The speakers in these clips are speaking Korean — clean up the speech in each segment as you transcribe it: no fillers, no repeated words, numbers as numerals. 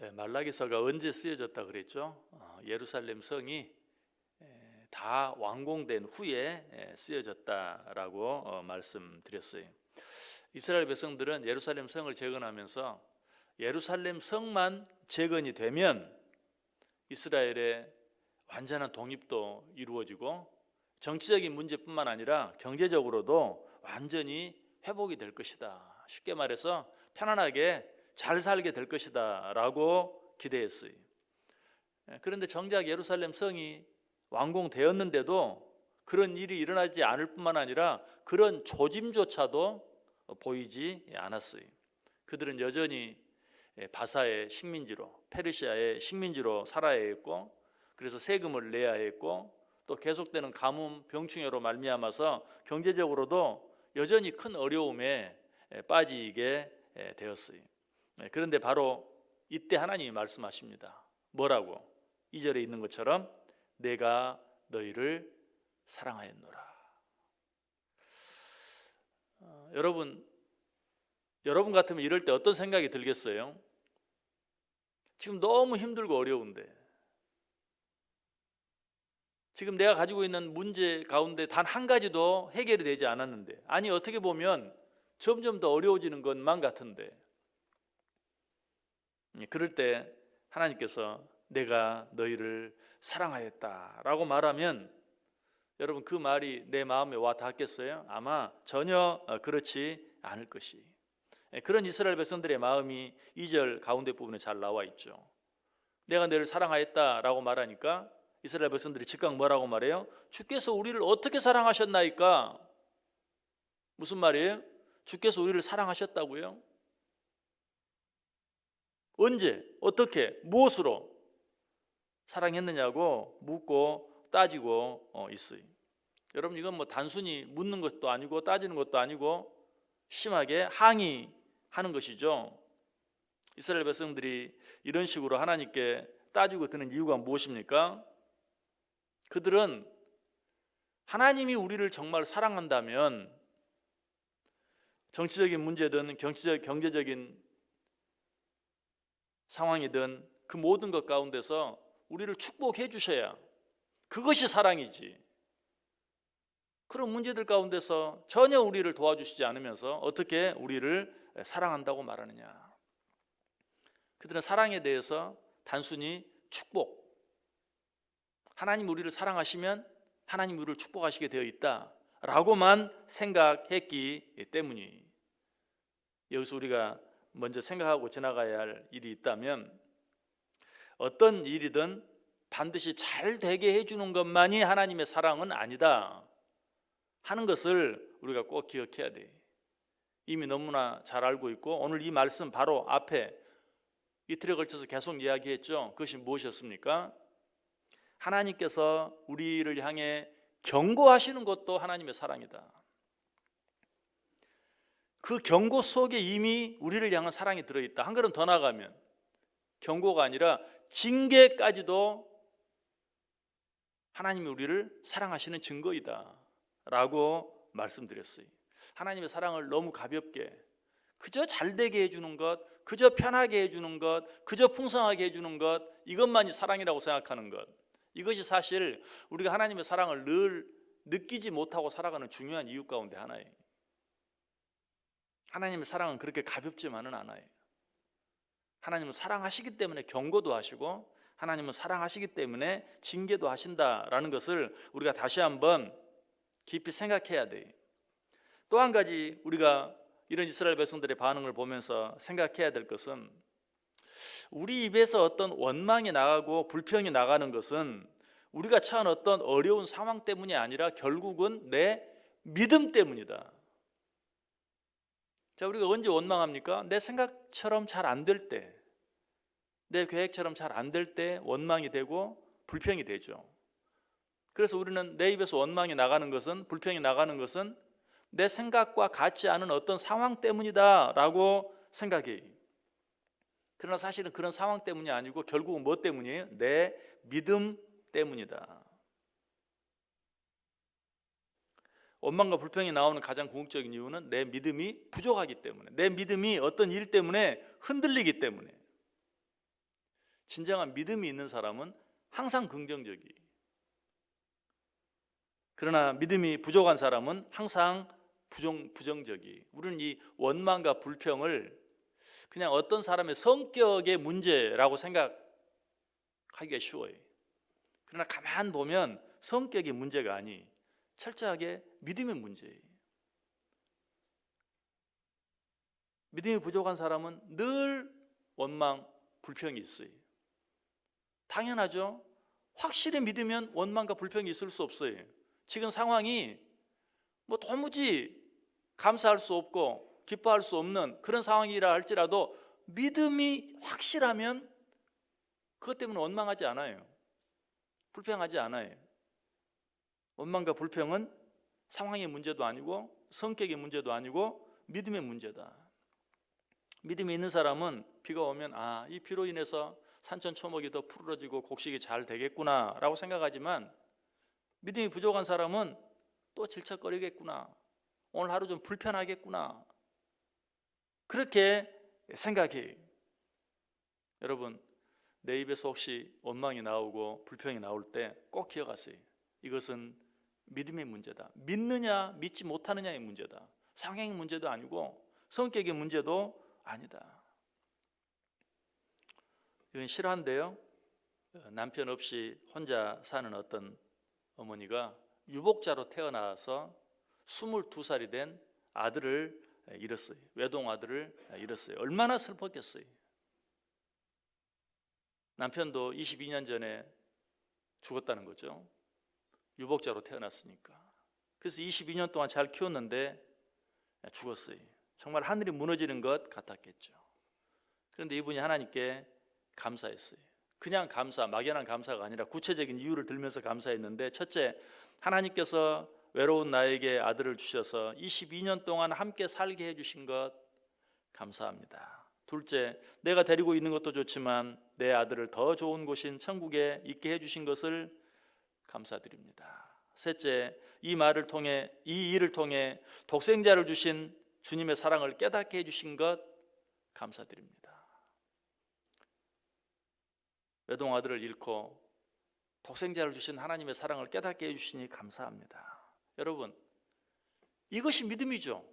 말라기서가 언제 쓰여졌다 그랬죠? 예루살렘 성이 다 완공된 후에 쓰여졌다라고 말씀드렸어요. 이스라엘 백성들은 예루살렘 성을 재건하면서 예루살렘 성만 재건이 되면 이스라엘의 완전한 독립도 이루어지고 정치적인 문제뿐만 아니라 경제적으로도 완전히 회복이 될 것이다. 쉽게 말해서 편안하게 잘 살게 될 것이다 라고 기대했어요. 그런데 정작 예루살렘 성이 완공되었는데도 그런 일이 일어나지 않을 뿐만 아니라 그런 조짐조차도 보이지 않았어요. 그들은 여전히 바사의 식민지로, 페르시아의 식민지로 살아야 했고, 그래서 세금을 내야 했고, 또 계속되는 가뭄, 병충해로 말미암아서 경제적으로도 여전히 큰 어려움에 빠지게 되었어요. 그런데 바로 이때 하나님이 말씀하십니다. 뭐라고? 2절에 있는 것처럼 내가 너희를 사랑하였노라. 여러분 같으면 이럴 때 어떤 생각이 들겠어요? 지금 너무 힘들고 어려운데, 지금 내가 가지고 있는 문제 가운데 단 한 가지도 해결이 되지 않았는데, 아니 어떻게 보면 점점 더 어려워지는 것만 같은데, 그럴 때 하나님께서 내가 너희를 사랑하였다라고 말하면 여러분 그 말이 내 마음에 와 닿겠어요? 아마 전혀 그렇지 않을 것이. 그런 이스라엘 백성들의 마음이 2절 가운데 부분에 잘 나와 있죠. 내가 너희를 사랑하였다라고 말하니까 이스라엘 백성들이 즉각 뭐라고 말해요? 주께서 우리를 어떻게 사랑하셨나이까? 무슨 말이에요? 주께서 우리를 사랑하셨다고요? 언제? 어떻게? 무엇으로 사랑했느냐고 묻고 따지고 있어요. 여러분 이건 뭐 단순히 묻는 것도 아니고 따지는 것도 아니고 심하게 항의하는 것이죠. 이스라엘 백성들이 이런 식으로 하나님께 따지고 드는 이유가 무엇입니까? 그들은 하나님이 우리를 정말 사랑한다면 정치적인 문제든 경제적인 상황이든 그 모든 것 가운데서 우리를 축복해 주셔야 그것이 사랑이지. 그런 문제들 가운데서 전혀 우리를 도와주시지 않으면서 어떻게 우리를 사랑한다고 말하느냐. 그들은 사랑에 대해서 단순히 축복, 하나님 우리를 사랑하시면 하나님 우리를 축복하시게 되어 있다라고만 생각했기 때문이. 여기서 우리가 먼저 생각하고 지나가야 할 일이 있다면, 어떤 일이든 반드시 잘 되게 해주는 것만이 하나님의 사랑은 아니다 하는 것을 우리가 꼭 기억해야 돼. 이미 너무나 잘 알고 있고 오늘 이 말씀 바로 앞에 이틀에 걸쳐서 계속 이야기했죠. 그것이 무엇이었습니까? 하나님께서 우리를 향해 경고하시는 것도 하나님의 사랑이다. 그 경고 속에 이미 우리를 향한 사랑이 들어있다. 한 걸음 더 나가면 경고가 아니라 징계까지도 하나님이 우리를 사랑하시는 증거이다 라고 말씀드렸어요. 하나님의 사랑을 너무 가볍게 그저 잘되게 해주는 것, 그저 편하게 해주는 것, 그저 풍성하게 해주는 것, 이것만이 사랑이라고 생각하는 것, 이것이 사실 우리가 하나님의 사랑을 늘 느끼지 못하고 살아가는 중요한 이유 가운데 하나예요. 하나님의 사랑은 그렇게 가볍지만은 않아요. 하나님은 사랑하시기 때문에 경고도 하시고 하나님은 사랑하시기 때문에 징계도 하신다라는 것을 우리가 다시 한번 깊이 생각해야 돼요. 또 한 가지 우리가 이런 이스라엘 백성들의 반응을 보면서 생각해야 될 것은, 우리 입에서 어떤 원망이 나가고 불평이 나가는 것은 우리가 처한 어떤 어려운 상황 때문이 아니라 결국은 내 믿음 때문이다. 자, 우리가 언제 원망합니까? 내 생각처럼 잘 안 될 때, 내 계획처럼 잘 안 될 때 원망이 되고 불평이 되죠. 그래서 우리는 내 입에서 원망이 나가는 것은, 불평이 나가는 것은 내 생각과 같지 않은 어떤 상황 때문이다 라고 생각해요. 그러나 사실은 그런 상황 때문이 아니고 결국은 뭐 때문이에요? 내 믿음 때문이다. 원망과 불평이 나오는 가장 궁극적인 이유는 내 믿음이 부족하기 때문에, 내 믿음이 어떤 일 때문에 흔들리기 때문에, 진정한 믿음이 있는 사람은 항상 긍정적이. 그러나 믿음이 부족한 사람은 항상 부정적이. 우리는 이 원망과 불평을 그냥 어떤 사람의 성격의 문제라고 생각하기가 쉬워요. 그러나 가만 보면 성격의 문제가 아니 철저하게 믿음의 문제예요. 믿음이 부족한 사람은 늘 원망, 불평이 있어요. 당연하죠. 확실히 믿으면 원망과 불평이 있을 수 없어요. 지금 상황이 뭐 도무지 감사할 수 없고 기뻐할 수 없는 그런 상황이라 할지라도 믿음이 확실하면 그것 때문에 원망하지 않아요. 불평하지 않아요. 원망과 불평은 상황의 문제도 아니고 성격의 문제도 아니고 믿음의 문제다. 믿음이 있는 사람은 비가 오면 이 비로 인해서 산천초목이 더 푸르러지고 곡식이 잘 되겠구나 라고 생각하지만, 믿음이 부족한 사람은 또 질척거리겠구나, 오늘 하루 좀 불편하겠구나, 그렇게 생각해요. 여러분, 내 입에서 혹시 원망이 나오고 불평이 나올 때 꼭 기억하세요. 이것은 믿음의 문제다. 믿느냐 믿지 못하느냐의 문제다. 상황의 문제도 아니고 성격의 문제도 아니다. 이건 실화인데요, 남편 없이 혼자 사는 어떤 어머니가 유복자로 태어나서 22살이 된 아들을 잃었어요. 외동 아들을 잃었어요. 얼마나 슬펐겠어요. 남편도 22년 전에 죽었다는 거죠. 유복자로 태어났으니까. 그래서 22년 동안 잘 키웠는데 죽었어요. 정말 하늘이 무너지는 것 같았겠죠. 그런데 이분이 하나님께 감사했어요. 그냥 감사, 막연한 감사가 아니라 구체적인 이유를 들면서 감사했는데, 첫째, 하나님께서 외로운 나에게 아들을 주셔서 22년 동안 함께 살게 해주신 것 감사합니다. 둘째, 내가 데리고 있는 것도 좋지만 내 아들을 더 좋은 곳인 천국에 있게 해주신 것을 감사드립니다. 셋째, 이 일을 통해 독생자를 주신 주님의 사랑을 깨닫게 해주신 것 감사드립니다. 외동 아들을 잃고 독생자를 주신 하나님의 사랑을 깨닫게 해주시니 감사합니다. 여러분, 이것이 믿음이죠.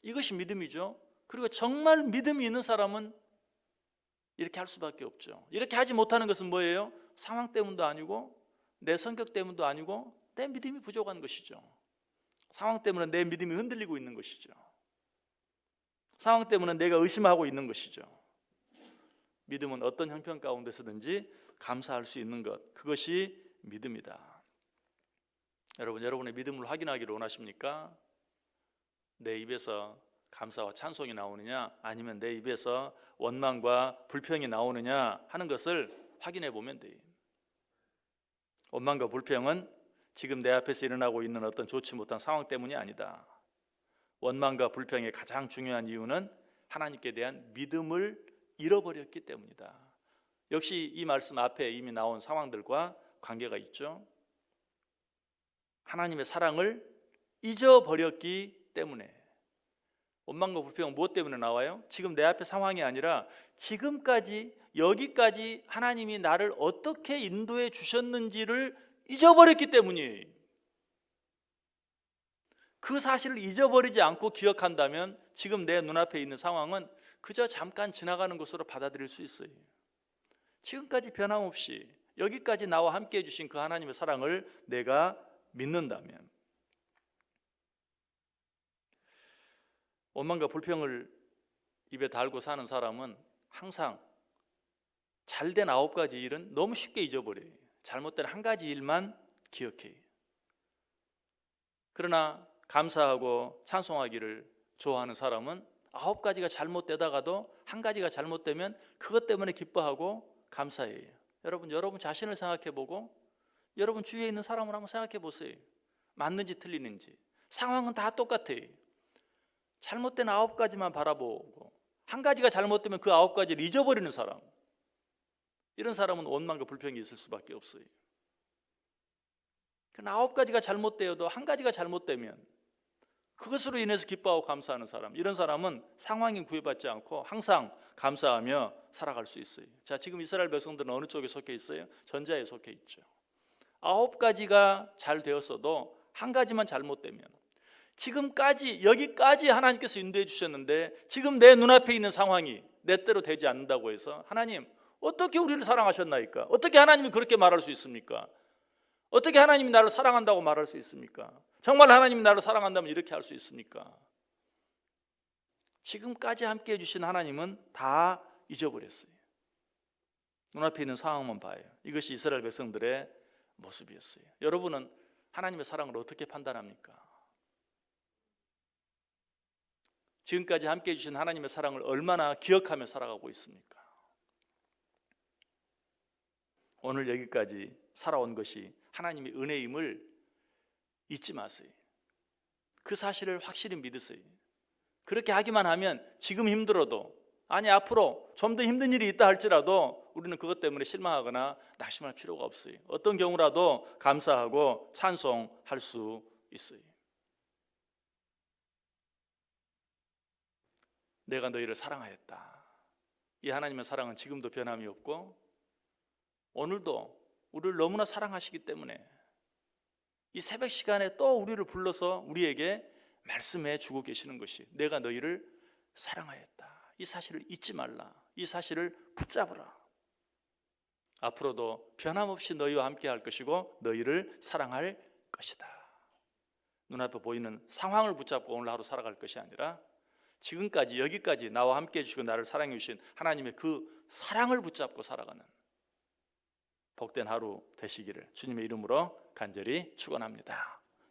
이것이 믿음이죠. 그리고 정말 믿음이 있는 사람은 이렇게 할 수밖에 없죠. 이렇게 하지 못하는 것은 뭐예요? 상황 때문도 아니고 내 성격 때문도 아니고 내 믿음이 부족한 것이죠. 상황 때문에 내 믿음이 흔들리고 있는 것이죠. 상황 때문에 내가 의심하고 있는 것이죠. 믿음은 어떤 형편 가운데서든지 감사할 수 있는 것, 그것이 믿음이다. 여러분의 믿음을 확인하기를 원하십니까? 내 입에서 감사와 찬송이 나오느냐, 아니면 내 입에서 원망과 불평이 나오느냐 하는 것을 확인해 보면 돼요. 원망과 불평은 지금 내 앞에서 일어나고 있는 어떤 좋지 못한 상황 때문이 아니다. 원망과 불평의 가장 중요한 이유는 하나님께 대한 믿음을 잃어버렸기 때문이다. 역시 이 말씀 앞에 이미 나온 상황들과 관계가 있죠. 하나님의 사랑을 잊어버렸기 때문에. 원망과 불평은 무엇 때문에 나와요? 지금 내 앞에 상황이 아니라 지금까지 여기까지 하나님이 나를 어떻게 인도해 주셨는지를 잊어버렸기 때문이에요. 그 사실을 잊어버리지 않고 기억한다면 지금 내 눈앞에 있는 상황은 그저 잠깐 지나가는 것으로 받아들일 수 있어요. 지금까지 변함없이 여기까지 나와 함께 해주신 그 하나님의 사랑을 내가 믿는다면. 원망과 불평을 입에 달고 사는 사람은 항상 잘된 9가지 일은 너무 쉽게 잊어버려요. 잘못된 1가지 일만 기억해요. 그러나 감사하고 찬송하기를 좋아하는 사람은 9가지가 잘못되다가도 1가지가 잘못되면 그것 때문에 기뻐하고 감사해요. 여러분 자신을 생각해보고 여러분 주위에 있는 사람을 한번 생각해 보세요. 맞는지 틀리는지. 상황은 다 똑같아요. 잘못된 9가지만 바라보고 1가지가 잘못되면 그 9가지를 잊어버리는 사람, 이런 사람은 원망과 불평이 있을 수밖에 없어요. 그러나 9가지가 잘못되어도 1가지가 잘못되면 그것으로 인해서 기뻐하고 감사하는 사람, 이런 사람은 상황에 구애받지 않고 항상 감사하며 살아갈 수 있어요. 자, 지금 이스라엘 백성들은 어느 쪽에 속해 있어요? 전자에 속해 있죠. 9가지가 잘 되었어도 한 가지만 잘못되면, 지금까지 여기까지 하나님께서 인도해 주셨는데 지금 내 눈앞에 있는 상황이 내 뜻대로 되지 않는다고 해서 하나님 어떻게 우리를 사랑하셨나이까? 어떻게 하나님이 그렇게 말할 수 있습니까? 어떻게 하나님이 나를 사랑한다고 말할 수 있습니까? 정말 하나님이 나를 사랑한다면 이렇게 할 수 있습니까? 지금까지 함께 해주신 하나님은 다 잊어버렸어요. 눈앞에 있는 상황만 봐요. 이것이 이스라엘 백성들의 모습이었어요. 여러분은 하나님의 사랑을 어떻게 판단합니까? 지금까지 함께 해주신 하나님의 사랑을 얼마나 기억하며 살아가고 있습니까? 오늘 여기까지 살아온 것이 하나님의 은혜임을 잊지 마세요. 그 사실을 확실히 믿으세요. 그렇게 하기만 하면 지금 힘들어도, 아니 앞으로 좀 더 힘든 일이 있다 할지라도 우리는 그것 때문에 실망하거나 낙심할 필요가 없어요. 어떤 경우라도 감사하고 찬송할 수 있어요. 내가 너희를 사랑하였다. 이 하나님의 사랑은 지금도 변함이 없고 오늘도 우리를 너무나 사랑하시기 때문에 이 새벽 시간에 또 우리를 불러서 우리에게 말씀해 주고 계시는 것이, 내가 너희를 사랑하였다. 이 사실을 잊지 말라. 이 사실을 붙잡으라. 앞으로도 변함없이 너희와 함께 할 것이고 너희를 사랑할 것이다. 눈앞에 보이는 상황을 붙잡고 오늘 하루 살아갈 것이 아니라 지금까지 여기까지 나와 함께 해주시고 나를 사랑해 주신 하나님의 그 사랑을 붙잡고 살아가는 복된 하루 되시기를 주님의 이름으로 간절히 축원합니다.